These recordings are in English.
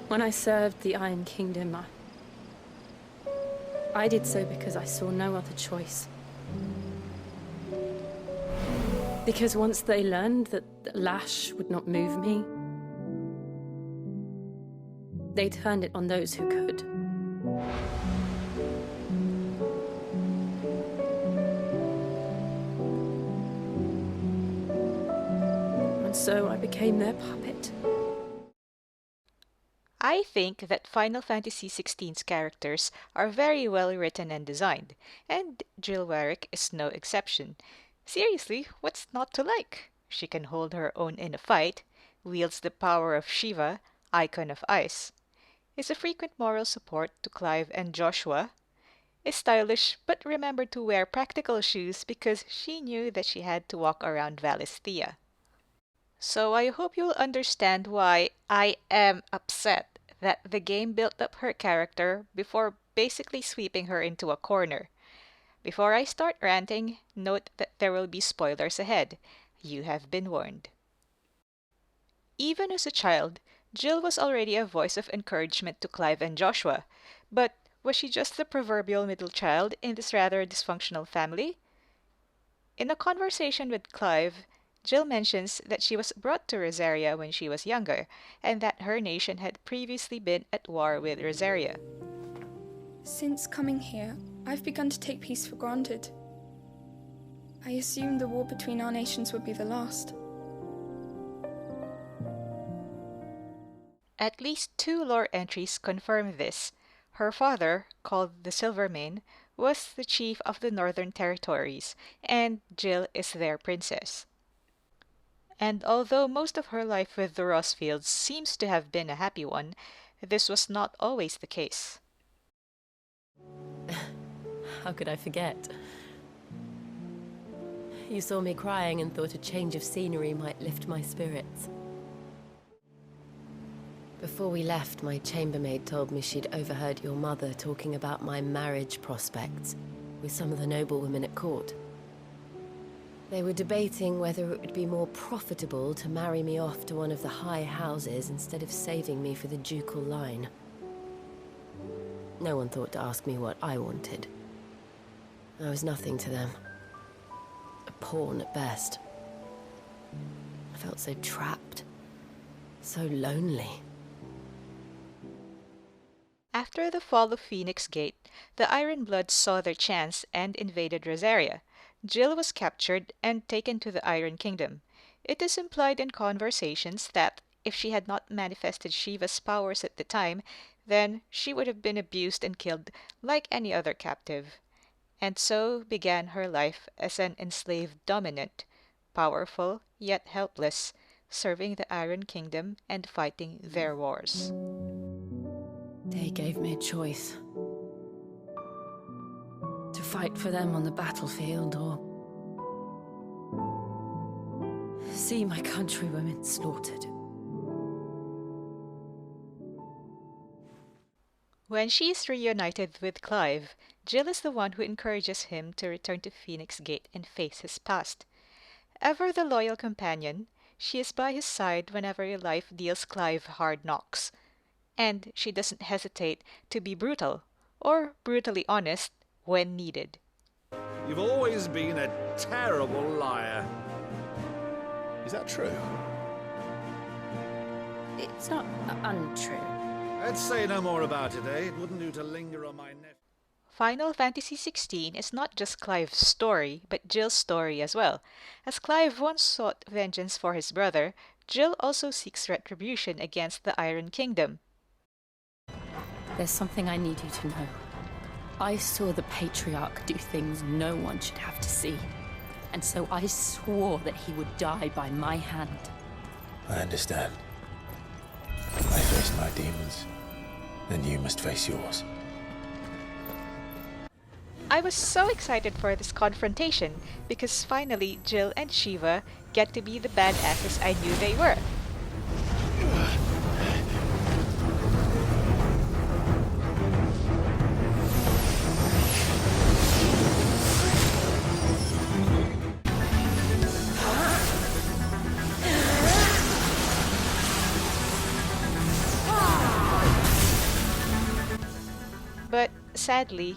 When I served the Iron Kingdom, I did so because I saw no other choice. Because once they learned that the lash would not move me, they turned it on those who could. And so I became their puppet. I think that Final Fantasy XVI's characters are very well written and designed, and Jill Warrick is no exception. Seriously, what's not to like? She can hold her own in a fight, wields the power of Shiva, icon of ice, is a frequent moral support to Clive and Joshua, is stylish but remembered to wear practical shoes because she knew that she had to walk around Valisthea. So I hope you'll understand why I am upset that the game built up her character before basically sweeping her into a corner. Before I start ranting, note that there will be spoilers ahead. You have been warned. Even as a child, Jill was already a voice of encouragement to Clive and Joshua. But was she just the proverbial middle child in this rather dysfunctional family? In a conversation with Clive, Jill mentions that she was brought to Rosaria when she was younger, and that her nation had previously been at war with Rosaria. Since coming here, I've begun to take peace for granted. I assumed the war between our nations would be the last. At least 2 lore entries confirm this. Her father, called the Silvermane, was the chief of the Northern Territories, and Jill is their princess. And although most of her life with the Rossfields seems to have been a happy one, this was not always the case. How could I forget? You saw me crying and thought a change of scenery might lift my spirits. Before we left, my chambermaid told me she'd overheard your mother talking about my marriage prospects with some of the noblewomen at court. They were debating whether it would be more profitable to marry me off to one of the high houses instead of saving me for the ducal line. No one thought to ask me what I wanted. I was nothing to them. A pawn at best. I felt so trapped, so lonely. After the fall of Phoenix Gate, the Ironbloods saw their chance and invaded Rosaria. Jill was captured and taken to the Iron Kingdom. It is implied in conversations that if she had not manifested Shiva's powers at the time, then she would have been abused and killed like any other captive. And so began her life as an enslaved dominant, powerful yet helpless, serving the Iron Kingdom and fighting their wars. They gave me a choice. To fight for them on the battlefield or see my countrywomen slaughtered. When she is reunited with Clive, Jill is the one who encourages him to return to Phoenix Gate and face his past. Ever the loyal companion, she is by his side whenever life deals Clive hard knocks. And she doesn't hesitate to be brutal, or brutally honest, when needed. You've always been a terrible liar. Is that true? It's not untrue. Let's say no more about it, eh? It wouldn't do to linger on my neck. Final Fantasy XVI is not just Clive's story, but Jill's story as well. As Clive once sought vengeance for his brother, Jill also seeks retribution against the Iron Kingdom. There's something I need you to know. I saw the Patriarch do things no one should have to see. And so I swore that he would die by my hand. I understand. I faced my demons, then you must face yours. I was so excited for this confrontation because finally Jill and Shiva get to be the badasses I knew they were. sadly,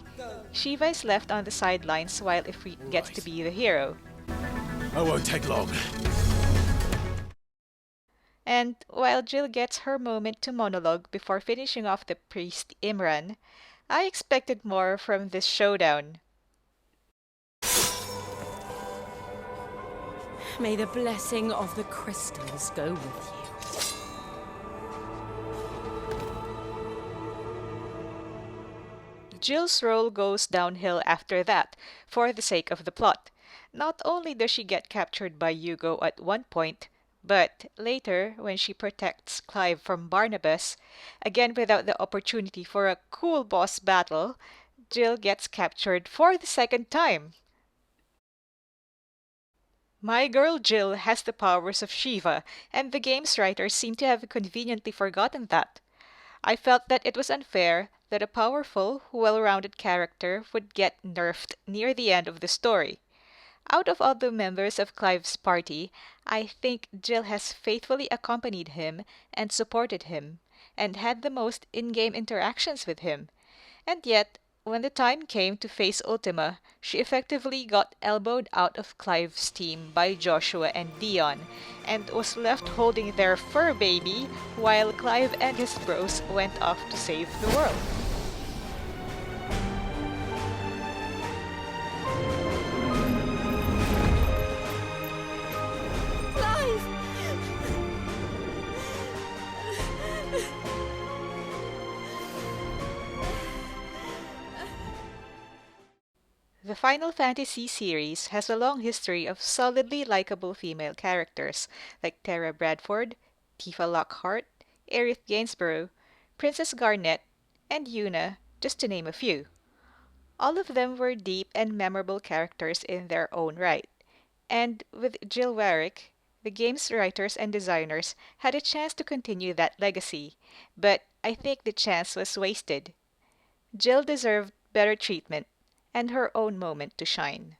Shiva is left on the sidelines while Ifrit gets to be the hero. I won't take long. And while Jill gets her moment to monologue before finishing off the priest Imran, I expected more from this showdown. May the blessing of the crystals go with you. Jill's role goes downhill after that, for the sake of the plot. Not only does she get captured by Hugo at one point, but later, when she protects Clive from Barnabas, again without the opportunity for a cool boss battle, Jill gets captured for the second time. My girl Jill has the powers of Shiva, and the game's writers seem to have conveniently forgotten that. I felt that it was unfair that a powerful, well-rounded character would get nerfed near the end of the story. Out of all the members of Clive's party, I think Jill has faithfully accompanied him and supported him, and had the most in-game interactions with him. And yet, when the time came to face Ultima, she effectively got elbowed out of Clive's team by Joshua and Dion, and was left holding their fur baby while Clive and his bros went off to save the world. The Final Fantasy series has a long history of solidly likable female characters like Tara Bradford, Tifa Lockhart, Aerith Gainsborough, Princess Garnet, and Yuna, just to name a few. All of them were deep and memorable characters in their own right. And with Jill Warrick, the game's writers and designers had a chance to continue that legacy, but I think the chance was wasted. Jill deserved better treatment and her own moment to shine.